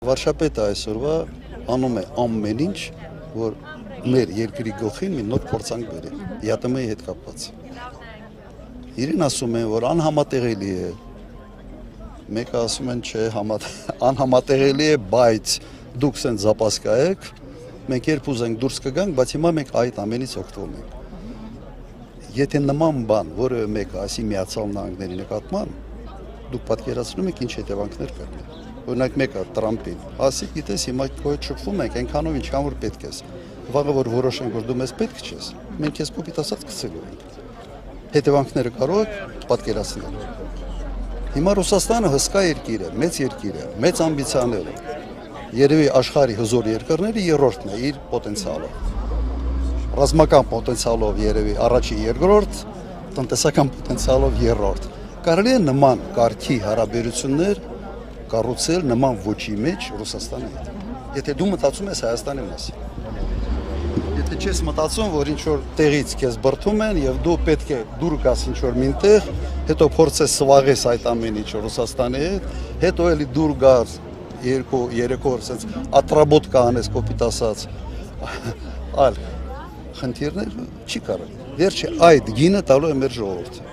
Վարշապետը այսօրվա անում է ամեն ինչ, որ մեր երկրի գլխին մի նոր փորձանք բերի, ԵԱՏՄ-ի հետ կապված։ Իրեն ասում են, որ անհամատեղելի է, մեկը ասում են, չէ, անհամատեղելի է, բայց դուք սենց զապասկա եք, մենք երբ ուզենք դուրս կգանք, բայց հիմա մենք այդ ամենից օգտվում ենք։ Եթե նման բան, որը մեկը ասի Միացյալ Նահանգների նկատմամբ, դուք պատկերացնում եք ինչ հետևանքներ կլինի։ Օրինակ մեկը Տրամպին, ասի, գիտես, հիմա քո հետ շփվում ենք, այնքանով ինչքան որ պետք ես։ Վաղը որ որոշենք, որ դու մեզ պետք չես, մենք քեզ կոպիտ ասած գցելու ենք։ Հետևանքները կարող եք պատկերացնել։ Հիմա Ռուսաստանը հսկա երկիր է, մեծ ամբիցիաներ է։ Երևի աշխարհի հզոր երկրների երրորդն է իր պոտենցիալով։ Ռազմական պոտենցիալով երևի առաջի երկրորդ, տնտեսական պոտենցիալով երրորդ։ Կարելի է նման կարգի հարաբերություններ կառուցել նման ոչի մեջ Ռուսաստանի հետ։ Եթե դու մտածում ես Հայաստանի մասին։ Եթե չես մտածում, որ ինչ որ տեղից քեզ բրդում են եւ դու պետք է դուր գաս ինչ որ մինտեղ, հետո փորձես սվաղես այդ ամեն ինչ Ռուսաստանի հետ, հետո էլի դուր գաս 2-3 օր ասած ատրաբոտ կանես կոպիտ ասած, այլ խնդիրներ չի կարող։ Վերջը այդ գինը տալու է մեր ժողովուրդը։